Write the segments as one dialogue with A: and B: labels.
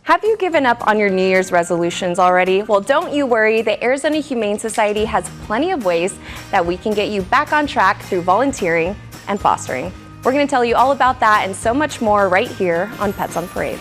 A: Have you given up on your New Year's resolutions already? Well, don't you worry. The Arizona Humane Society has plenty of ways that we can get you back on track through volunteering and fostering. We're going to tell you all about that and so much more right here on Pets on Parade.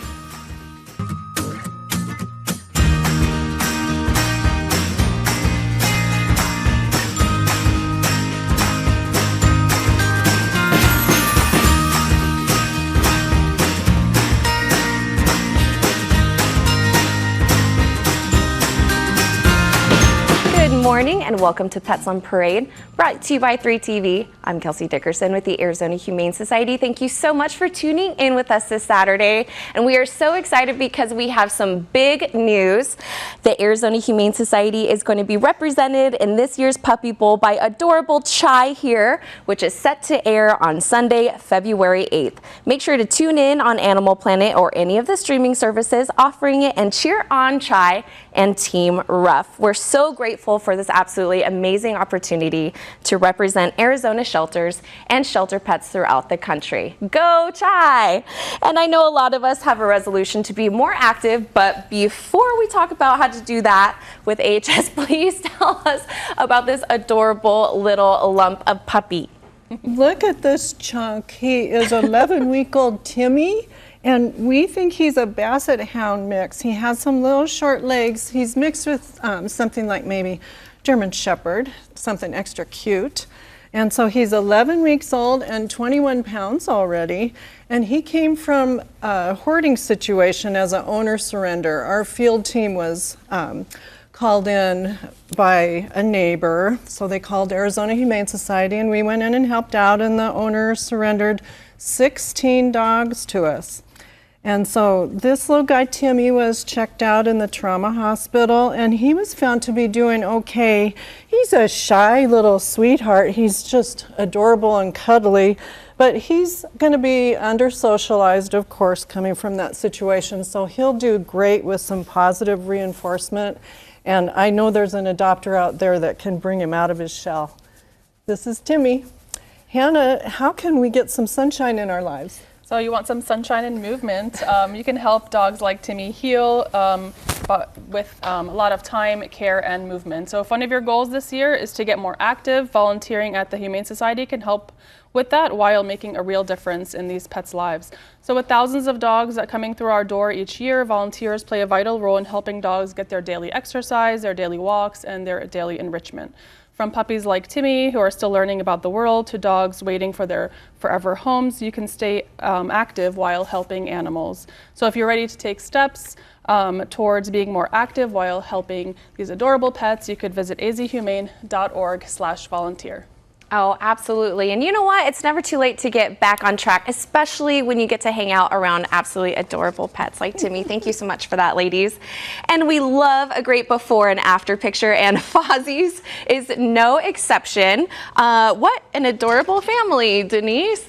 A: Good morning and welcome to Pets on Parade, brought to you by 3TV. I'm Kelsey Dickerson with the Arizona Humane Society. Thank you so much for tuning in with us this Saturday. And we are so excited because we have some big news. The Arizona Humane Society is going to be represented in this year's Puppy Bowl by adorable Chai here, which is set to air on Sunday, February 8th. Make sure to tune in on Animal Planet or any of the streaming services offering it and cheer on Chai and Team Ruff. We're so grateful for this absolutely amazing opportunity to represent Arizona shelters and shelter pets throughout the country. Go Chai! And I know a lot of us have a resolution to be more active, but before we talk about how to do that with AHS, please tell us about this adorable little lump of puppy.
B: Look at this chunk. He is 11-week-old Timmy. And we think he's a Basset Hound mix. He has some little short legs. He's mixed with something like maybe German Shepherd, something extra cute. And so he's 11 weeks old and 21 pounds already. And he came from a hoarding situation as an owner surrender. Our field team was called in by a neighbor. So they called Arizona Humane Society and we went in and helped out, and the owner surrendered 16 dogs to us. And so this little guy, Timmy, was checked out in the trauma hospital and he was found to be doing okay. He's a shy little sweetheart. He's just adorable and cuddly, but he's going to be under-socialized, of course, coming from that situation. So he'll do great with some positive reinforcement. And I know there's an adopter out there that can bring him out of his shell. This is Timmy. Hannah, how can we get some sunshine in our lives?
C: So you want some sunshine and movement. You can help dogs like Timmy heal but with a lot of time, care, and movement. So if one of your goals this year is to get more active, volunteering at the Humane Society can help with that while making a real difference in these pets' lives. So with thousands of dogs that coming through our door each year, volunteers play a vital role in helping dogs get their daily exercise, their daily walks, and their daily enrichment. From puppies like Timmy, who are still learning about the world, to dogs waiting for their forever homes, you can stay active while helping animals. So if you're ready to take steps towards being more active while helping these adorable pets, you could visit azhumane.org/volunteer.
A: Oh, absolutely. And you know what? It's never too late to get back on track, especially when you get to hang out around absolutely adorable pets like Timmy. Thank you so much for that, ladies. And we love a great before and after picture, and Fozzie's is no exception. What an adorable family, Denise.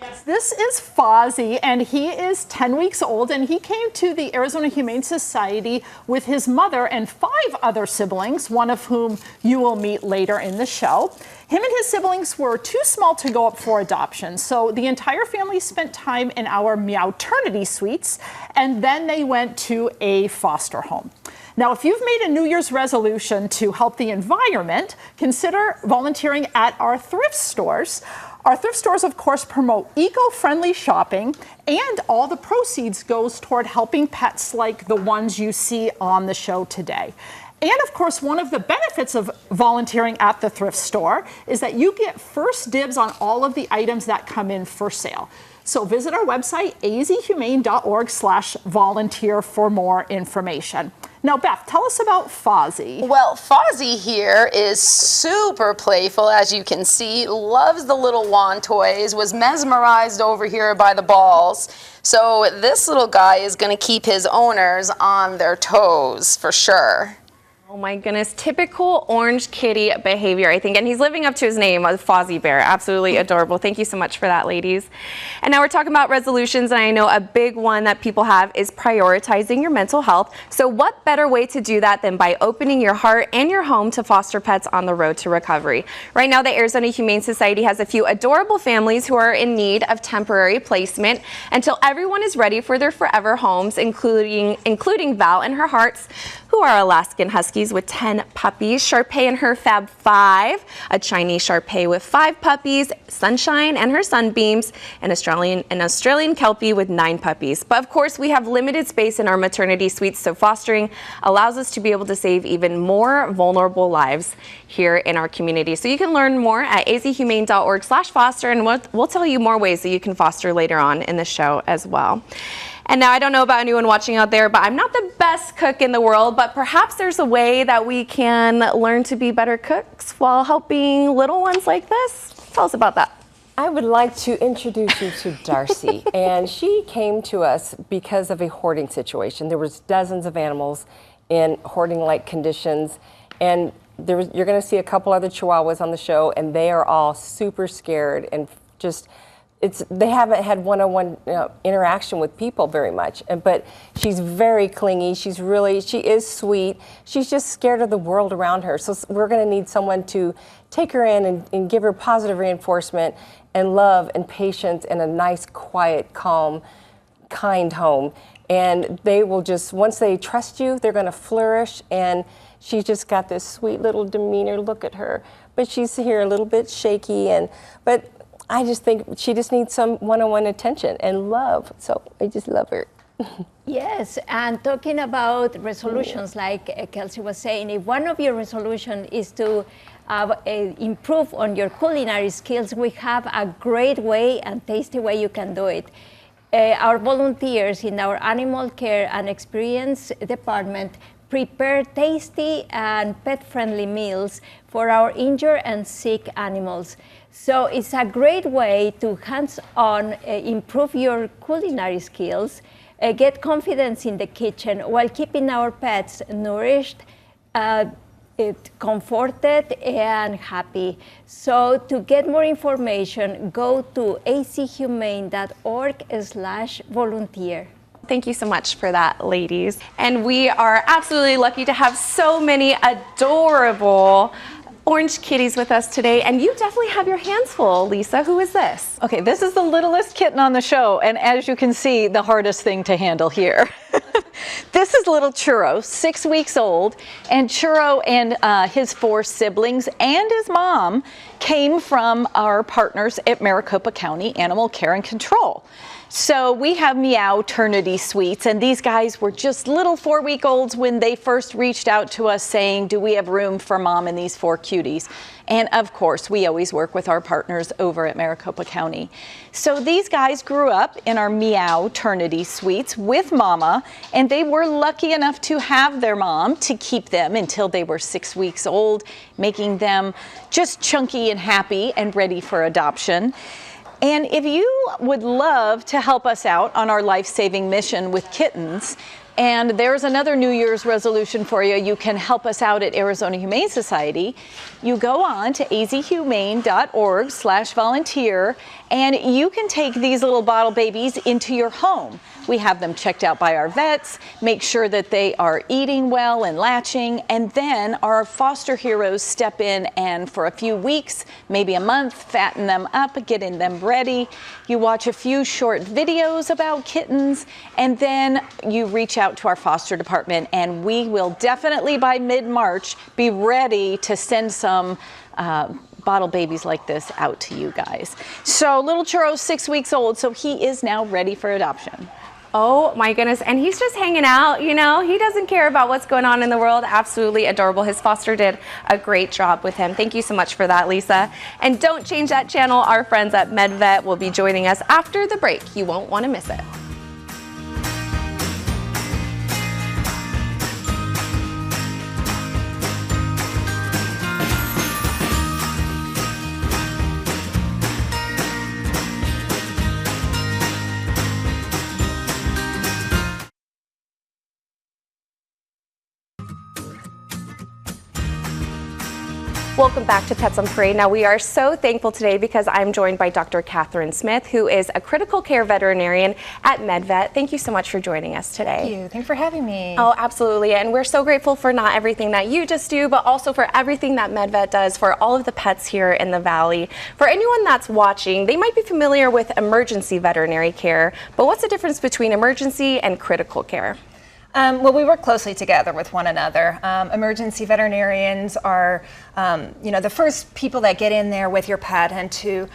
D: Yes, this is Fozzie, and he is 10 weeks old, and he came to the Arizona Humane Society with his mother and 5 other siblings, one of whom you will meet later in the show. Him and his siblings were too small to go up for adoption, so the entire family spent time in our Meowternity suites, and then they went to a foster home. Now, if you've made a New Year's resolution to help the environment, consider volunteering at our thrift stores. Our thrift stores, of course, promote eco-friendly shopping, and all the proceeds goes toward helping pets like the ones you see on the show today. And of course, one of the benefits of volunteering at the thrift store is that you get first dibs on all of the items that come in for sale. So visit our website, azhumane.org/volunteer for more information. Now, Beth, tell us about Fozzie.
E: Well, Fozzie here is super playful, as you can see, loves the little wand toys, was mesmerized over here by the balls. So this little guy is going to keep his owners on their toes for sure.
A: Oh my goodness, typical orange kitty behavior, I think. And he's living up to his name, a Fozzie Bear. Absolutely adorable. Thank you so much for that, ladies. And now we're talking about resolutions, and I know a big one that people have is prioritizing your mental health. So what better way to do that than by opening your heart and your home to foster pets on the road to recovery? Right now, the Arizona Humane Society has a few adorable families who are in need of temporary placement until everyone is ready for their forever homes, including Val and her Hearts, who are Alaskan Huskies with 10 puppies, Sharpay and her Fab 5, a Chinese Sharpay with 5 puppies, Sunshine and her Sunbeams, an Australian Kelpie with 9 puppies. But of course, we have limited space in our maternity suites, so fostering allows us to be able to save even more vulnerable lives here in our community. So you can learn more at azhumane.org/foster, and we'll tell you more ways that you can foster later on in the show as well. And now I don't know about anyone watching out there, but I'm not the best cook in the world, but perhaps there's a way that we can learn to be better cooks while helping little ones like this. Tell us about that.
F: I would like to introduce you to Darcy, and she came to us because of a hoarding situation. There was dozens of animals in hoarding-like conditions, and you're going to see a couple other Chihuahuas on the show, and they are all super scared and just. They haven't had one-on-one interaction with people very much, but she's very clingy. She is sweet. She's just scared of the world around her. So we're going to need someone to take her in and give her positive reinforcement and love and patience and a nice, quiet, calm, kind home. And they will just, once they trust you, they're going to flourish. And she's just got this sweet little demeanor. Look at her. But she's here a little bit shaky, but I just think she just needs some one-on-one attention and love. So I just love her.
G: Yes, and talking about resolutions, like Kelsey was saying, if one of your resolutions is to improve on your culinary skills, we have a great way and tasty way you can do it. Our volunteers in our animal care and experience department prepare tasty and pet-friendly meals for our injured and sick animals. So it's a great way to hands-on improve your culinary skills, get confidence in the kitchen while keeping our pets nourished, comforted, and happy. So to get more information, go to azhumane.org/volunteer.
A: Thank you so much for that, ladies. And we are absolutely lucky to have so many adorable orange kitties with us today, and you definitely have your hands full. Lisa, who is this?
D: Okay, this is the littlest kitten on the show, and as you can see, the hardest thing to handle here. This is little Churro, 6 weeks old, and Churro and his 4 siblings and his mom came from our partners at Maricopa County Animal Care and Control. So we have Meowternity Suites, and these guys were just little 4-week-olds when they first reached out to us saying, do we have room for mom and these 4 cuties? And of course, we always work with our partners over at Maricopa County. So these guys grew up in our Meowternity Suites with mama, and they were lucky enough to have their mom to keep them until they were 6 weeks old, making them just chunky and happy and ready for adoption. And if you would love to help us out on our life-saving mission with kittens, and there's another New Year's resolution for you, you can help us out at Arizona Humane Society. You go on to azhumane.org/volunteer, and you can take these little bottle babies into your home. We have them checked out by our vets, make sure that they are eating well and latching, and then our foster heroes step in and for a few weeks, maybe a month, fatten them up, getting them ready. You watch a few short videos about kittens, and then you reach out to our foster department, and we will definitely by mid-March be ready to send some bottle babies like this out to you guys. So little Churro's 6 weeks old, so he is now ready for adoption.
A: Oh my goodness, and he's just hanging out, you know, he doesn't care about what's going on in the world. Absolutely adorable. His foster did a great job with him. Thank you so much for that, Lisa. And don't change that channel. Our friends at MedVet will be joining us after the break. You won't want to miss it. Welcome back to Pets on Parade. Now, we are so thankful today because I'm joined by Dr. Catherine Smith, who is a critical care veterinarian at MedVet. Thank you so much for joining us today.
H: Thank you. Thanks for having me.
A: Oh, absolutely. And we're so grateful for not everything that you just do, but also for everything that MedVet does for all of the pets here in the Valley. For anyone that's watching, they might be familiar with emergency veterinary care, but what's the difference between emergency and critical care?
H: Well, we work closely together with one another. Emergency veterinarians are, the first people that get in there with your pet and to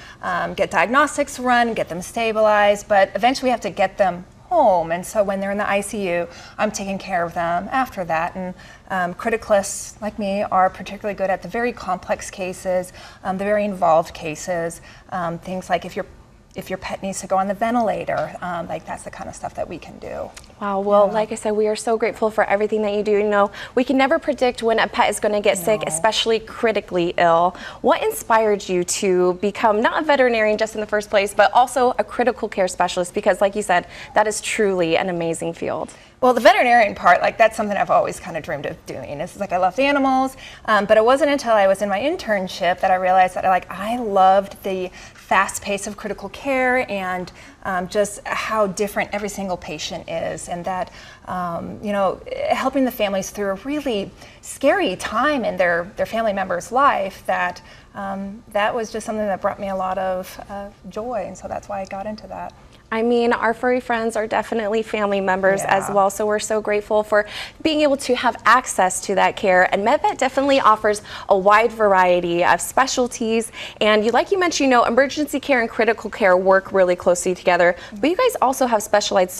H: get diagnostics run, get them stabilized, but eventually we have to get them home. And so when they're in the ICU, I'm taking care of them after that. And criticalists like me are particularly good at the very complex cases, the very involved cases, things like if your pet needs to go on the ventilator, like that's the kind of stuff that we can do.
A: Wow, well, like I said, we are so grateful for everything that you do. You know, we can never predict when a pet is going to get sick, especially critically ill. What inspired you to become not a veterinarian just in the first place, but also a critical care specialist? Because like you said, that is truly an amazing field.
H: Well, the veterinarian part, like that's something I've always kind of dreamed of doing. It's like I love animals, but it wasn't until I was in my internship that I realized that I loved the fast pace of critical care and just how different every single patient is, and that helping the families through a really scary time in their family member's life, that was just something that brought me a lot of joy, and so that's why I got into that.
A: I mean, our furry friends are definitely family members as well, so we're so grateful for being able to have access to that care. And MedVet definitely offers a wide variety of specialties. And like you mentioned, emergency care and critical care work really closely together. But you guys also have specialized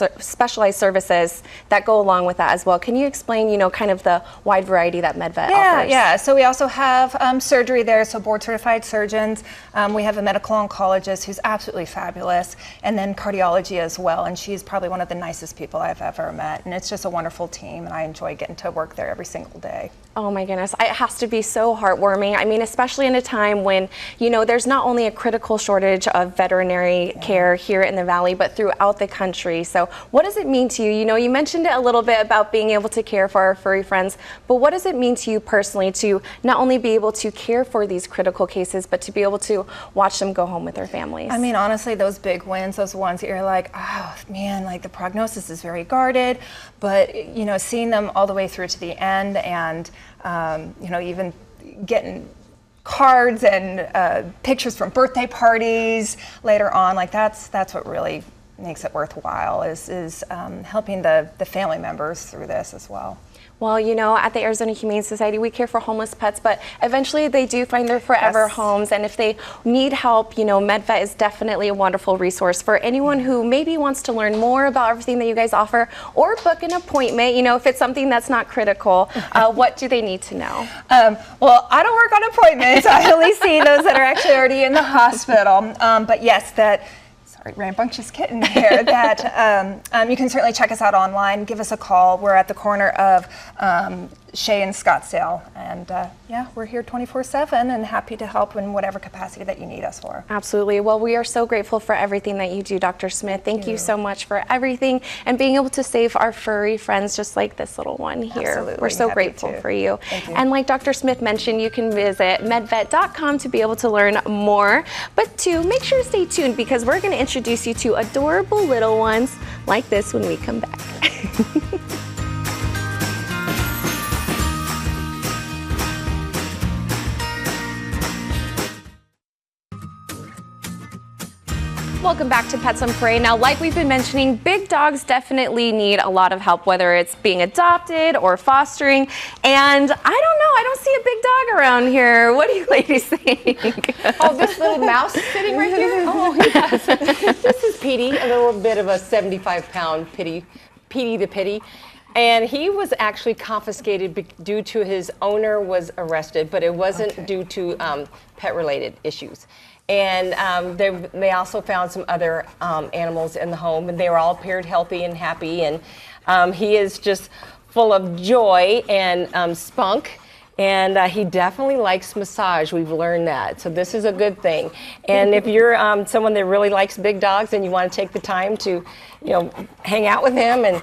A: services that go along with that as well. Can you explain, kind of the wide variety that MedVet offers?
H: Yeah. So we also have surgery there, so board-certified surgeons. We have a medical oncologist who's absolutely fabulous, and then cardiology as well, and she's probably one of the nicest people I've ever met, and it's just a wonderful team, and I enjoy getting to work there every single day.
A: Oh my goodness, it has to be so heartwarming. I mean, especially in a time when, there's not only a critical shortage of veterinary care here in the Valley, but throughout the country. So what does it mean to you? You mentioned it a little bit about being able to care for our furry friends, but what does it mean to you personally to not only be able to care for these critical cases, but to be able to watch them go home with their families?
H: I mean, honestly, those big wins, those ones that you're like, oh man, like the prognosis is very guarded, but seeing them all the way through to the end, and even getting cards and pictures from birthday parties later on, like that's what really makes it worthwhile, is helping the family members through this as well.
A: Well, at the Arizona Humane Society, we care for homeless pets, but eventually they do find their forever homes. And if they need help, MedVet is definitely a wonderful resource for anyone who maybe wants to learn more about everything that you guys offer, or book an appointment, if it's something that's not critical. What do they need to know?
H: Well, I don't work on appointments. I only see those that are actually already in the hospital. But yes, rambunctious kitten here, that you can certainly check us out online, give us a call. We're at the corner of Shea and Scottsdale, and we're here 24/7 and happy to help in whatever capacity that you need us for.
A: Absolutely. Well, we are so grateful for everything that you do, Dr. Smith. Thank you so much for everything and being able to save our furry friends just like this little one here.
H: Absolutely.
A: We're so grateful for you.
H: Thank you.
A: And like Dr. Smith mentioned, you can visit medvet.com to be able to learn more, but to make sure to stay tuned because we're going to introduce you to adorable little ones like this when we come back. Welcome back to Pets on Parade. Now, like we've been mentioning, big dogs definitely need a lot of help, whether it's being adopted or fostering. And I don't know, I don't see a big dog around here. What do you ladies think?
F: Oh, this little mouse sitting right here? Oh, yes. This is Petey, a little bit of a 75-pound Petey the Pitty. And he was actually confiscated due to his owner was arrested, but it wasn't due to pet-related issues. And they also found some other animals in the home, and they were all appeared healthy and happy. And he is just full of joy and spunk. And he definitely likes massage. We've learned that. So this is a good thing. And if you're someone that really likes big dogs and you want to take the time to, hang out with him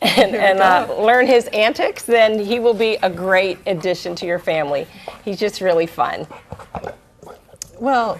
F: and learn his antics, then he will be a great addition to your family. He's just really fun.
B: Well,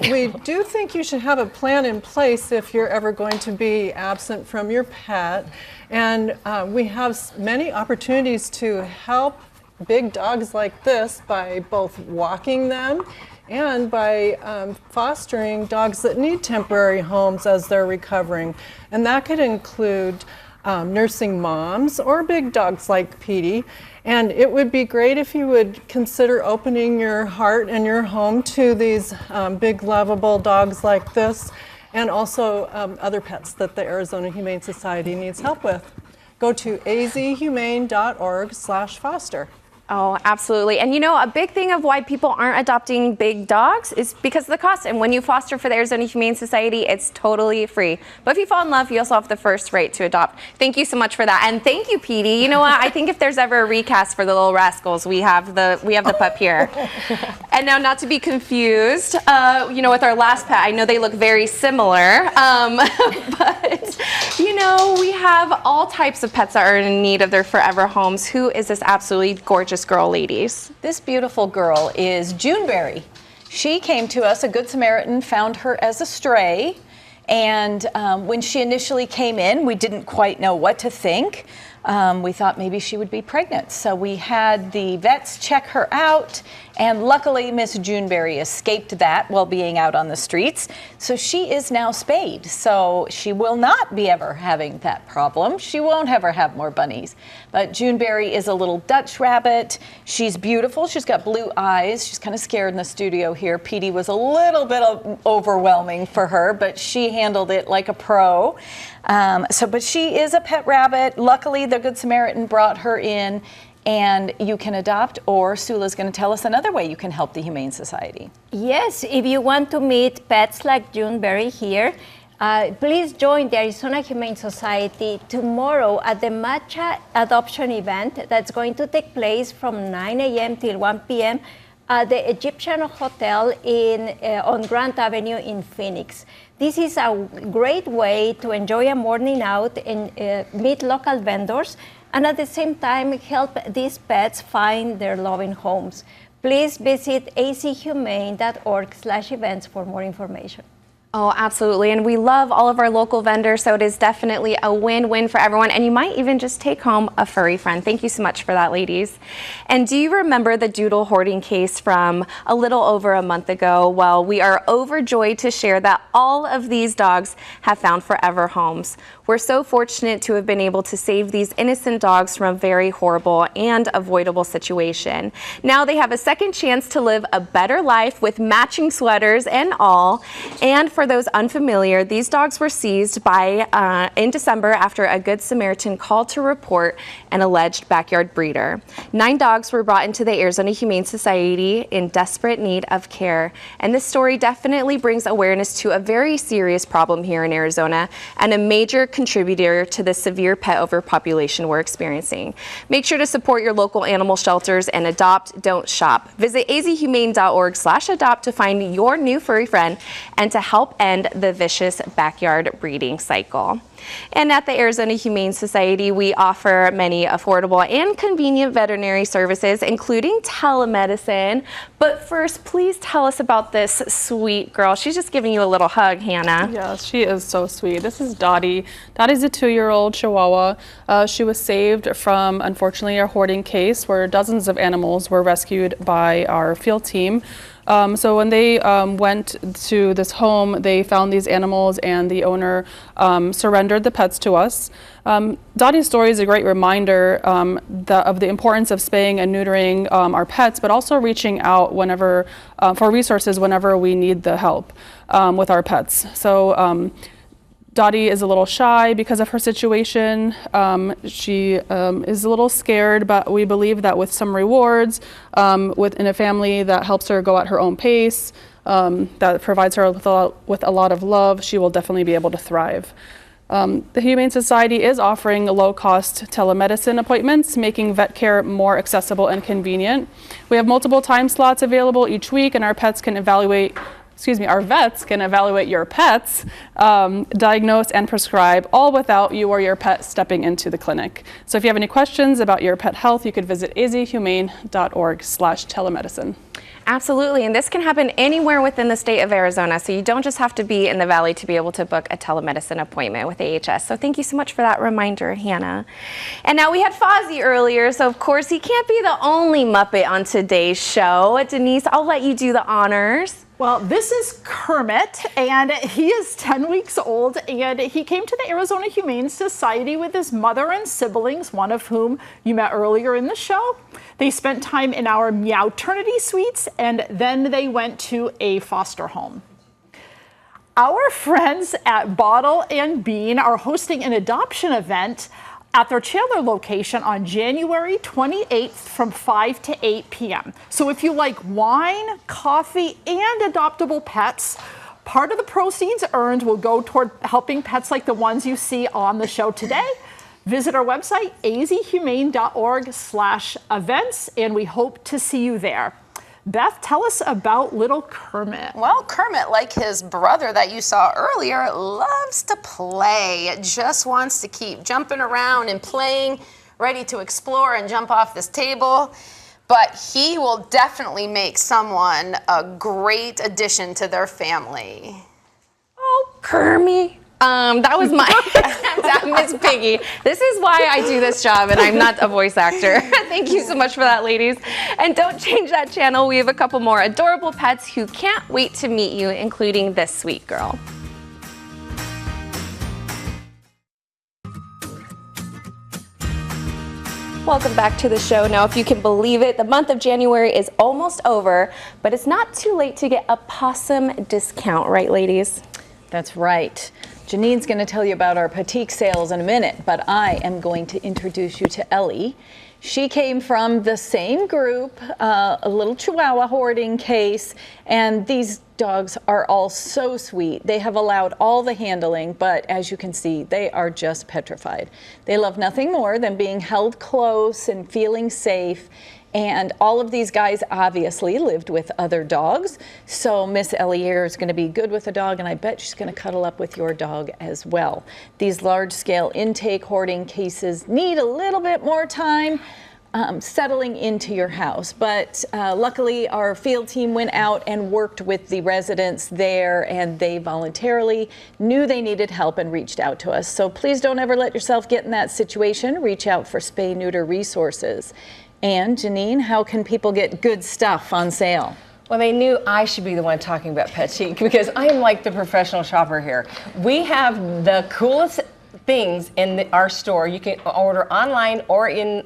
B: we do think you should have a plan in place if you're ever going to be absent from your pet. And we have many opportunities to help big dogs like this by both walking them and by fostering dogs that need temporary homes as they're recovering. And that could include nursing moms or big dogs like Petey. And it would be great if you would consider opening your heart and your home to these big lovable dogs like this, and also other pets that the Arizona Humane Society needs help with. Go to azhumane.org/foster.
A: Oh, absolutely. And you know, a big thing of why people aren't adopting big dogs is because of the cost. And when you foster for the Arizona Humane Society, it's totally free. But if you fall in love, you also have the first right to adopt. Thank you so much for that. And thank you, Petey. You know what? I think if there's ever a recast for the Little Rascals, we have the pup here. And now, not to be confused, you know, with our last pet, I know they look very similar. But, you know, we have all types of pets that are in need of their forever homes. Who is this absolutely gorgeous girl, ladies?
I: This beautiful girl is Juneberry. She came to us, a Good Samaritan found her as a stray, and when she initially came in, we didn't quite know what to think. We thought maybe she would be pregnant, so we had the vets check her out, and luckily Miss Juneberry escaped that while being out on the streets. So she is now spayed, so she will not be ever having that problem. She won't ever have more bunnies. But Juneberry is a little Dutch rabbit. She's beautiful. She's got blue eyes. She's kind of scared in the studio here. Petey was a little bit overwhelming for her, but she handled it like a pro. But she is a pet rabbit. Luckily, the Good Samaritan brought her in, and you can adopt, or Sula's going to tell us another way you can help the Humane Society.
G: Yes, if you want to meet pets like Juneberry here, please join the Arizona Humane Society tomorrow at the Matcha Adoption event that's going to take place from 9 a.m. till 1 p.m. at the Egyptian Hotel on Grant Avenue in Phoenix. This is a great way to enjoy a morning out and meet local vendors, and at the same time help these pets find their loving homes. Please visit azhumane.org/events for more information.
A: Oh, absolutely. And we love all of our local vendors, so it is definitely a win-win for everyone. And you might even just take home a furry friend. Thank you so much for that, ladies. And do you remember the doodle hoarding case from a little over a month ago? Well, we are overjoyed to share that all of these dogs have found forever homes. We're so fortunate to have been able to save these innocent dogs from a very horrible and avoidable situation. Now they have a second chance to live a better life with matching sweaters and all. And for those unfamiliar, these dogs were seized in December after a Good Samaritan called to report an alleged backyard breeder. 9 dogs were brought into the Arizona Humane Society in desperate need of care. And this story definitely brings awareness to a very serious problem here in Arizona and a major contributor to the severe pet overpopulation we're experiencing. Make sure to support your local animal shelters and adopt, don't shop. Visit azhumane.org/adopt to find your new furry friend and to help end the vicious backyard breeding cycle. And at the Arizona Humane Society, we offer many affordable and convenient veterinary services, including telemedicine. But first, please tell us about this sweet girl. She's just giving you a little hug, Hannah.
C: Yes, she is so sweet. This is Dottie. Dottie's a 2-year-old Chihuahua. She was saved from, unfortunately, a hoarding case where dozens of animals were rescued by our field team. So when they went to this home, they found these animals, and the owner surrendered the pets to us. Dottie's story is a great reminder of the importance of spaying and neutering our pets, but also reaching out whenever for resources whenever we need the help with our pets. So Dottie is a little shy because of her situation. She is a little scared, but we believe that with some rewards, within a family that helps her go at her own pace, that provides her with a lot of love, she will definitely be able to thrive. The Humane Society is offering low-cost telemedicine appointments, making vet care more accessible and convenient. We have multiple time slots available each week, and our pets can evaluate our vets can evaluate your pets, diagnose and prescribe, all without you or your pet stepping into the clinic. So if you have any questions about your pet health, you could visit azhumane.org/telemedicine.
A: Absolutely, and this can happen anywhere within the state of Arizona, so you don't just have to be in the Valley to be able to book a telemedicine appointment with AHS. So thank you so much for that reminder, Hannah. And now we had Fozzie earlier, so of course he can't be the only Muppet on today's show. Denise, I'll let you do the honors.
D: Well, this is Kermit, and he is 10 weeks old, and he came to the Arizona Humane Society with his mother and siblings, one of whom you met earlier in the show. They spent time in our Meowternity suites, and then they went to a foster home. Our friends at Bottle and Bean are hosting an adoption event at their Chandler location on January 28th from 5 to 8 p.m. So if you like wine, coffee, and adoptable pets, part of the proceeds earned will go toward helping pets like the ones you see on the show today. Visit our website, azhumane.org/events, and we hope to see you there. Beth, tell us about little Kermit.
E: Well, Kermit, like his brother that you saw earlier, loves to play. Just wants to keep jumping around and playing, ready to explore and jump off this table. But he will definitely make someone a great addition to their family.
A: Oh, Kermit. That was my Miss Piggy. This is why I do this job and I'm not a voice actor. Thank you so much for that, ladies. And don't change that channel. We have a couple more adorable pets who can't wait to meet you, including this sweet girl. Welcome back to the show. Now, if you can believe it, the month of January is almost over, but it's not too late to get a possum discount, right, ladies?
I: That's right. Janine's going to tell you about our Patique sales in a minute, but I am going to introduce you to Ellie. She came from the same group, a little Chihuahua hoarding case, and these dogs are all so sweet. They have allowed all the handling, but as you can see, they are just petrified. They love nothing more than being held close and feeling safe. And all of these guys obviously lived with other dogs. So Miss Ellie here is going to be good with a dog, and I bet she's going to cuddle up with your dog as well. These large-scale intake hoarding cases need a little bit more time settling into your house. But luckily, our field team went out and worked with the residents there, and they voluntarily knew they needed help and reached out to us. So please don't ever let yourself get in that situation. Reach out for spay-neuter resources. And Janine, how can people get good stuff on sale?
F: Well, they knew I should be the one talking about Patique because I am like the professional shopper here. We have the coolest things in our store. You can order online or in,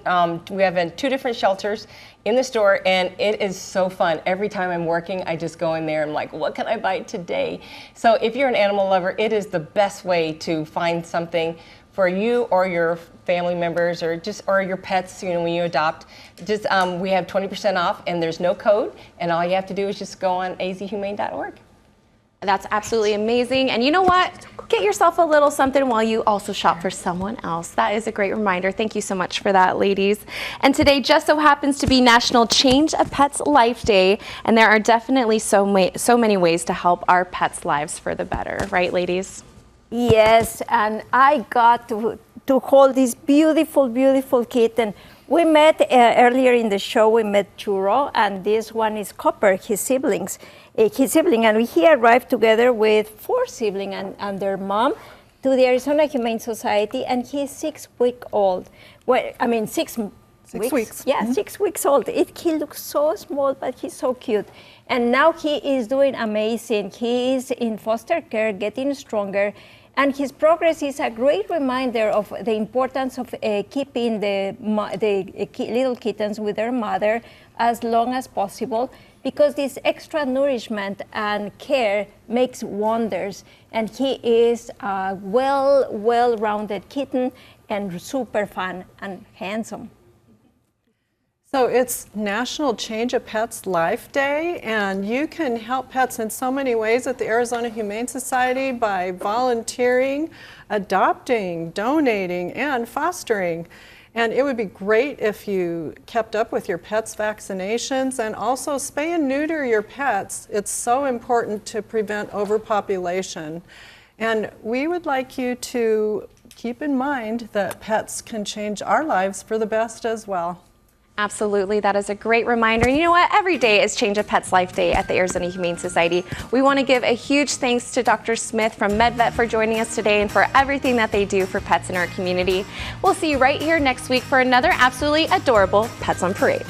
F: we have in 2 different shelters in the store, and it is so fun. Every time I'm working, I just go in there and I'm like, what can I buy today? So if you're an animal lover, it is the best way to find something for you or your family members or your pets, when you adopt. Just we have 20% off and there's no code, and all you have to do is just go on azhumane.org.
A: That's absolutely amazing. And you know what? Get yourself a little something while you also shop for someone else. That is a great reminder. Thank you so much for that, ladies. And today just so happens to be National Change a Pet's Life Day, and there are definitely so many ways to help our pets' lives for the better. Right, ladies?
G: Yes, and I got to hold this beautiful, beautiful kitten. We met earlier in the show, we met Churro, and this one is Copper, his sibling, and he arrived together with 4 siblings and their mom to the Arizona Humane Society, and he's 6 weeks old. Well, I mean, 6 weeks. Yeah, 6 weeks old. He looks so small, but he's so cute. And now he is doing amazing. He is in foster care, getting stronger. And his progress is a great reminder of the importance of keeping the little kittens with their mother as long as possible, because this extra nourishment and care makes wonders. And he is a well-rounded kitten and super fun and handsome.
B: So it's National Change a Pet's Life Day, and you can help pets in so many ways at the Arizona Humane Society by volunteering, adopting, donating, and fostering. And it would be great if you kept up with your pets' vaccinations and also spay and neuter your pets. It's so important to prevent overpopulation. And we would like you to keep in mind that pets can change our lives for the best as well.
A: Absolutely, that is a great reminder. And you know what? Every day is Change a Pet's Life Day at the Arizona Humane Society. We want to give a huge thanks to Dr. Smith from MedVet for joining us today and for everything that they do for pets in our community. We'll see you right here next week for another absolutely adorable Pets on Parade.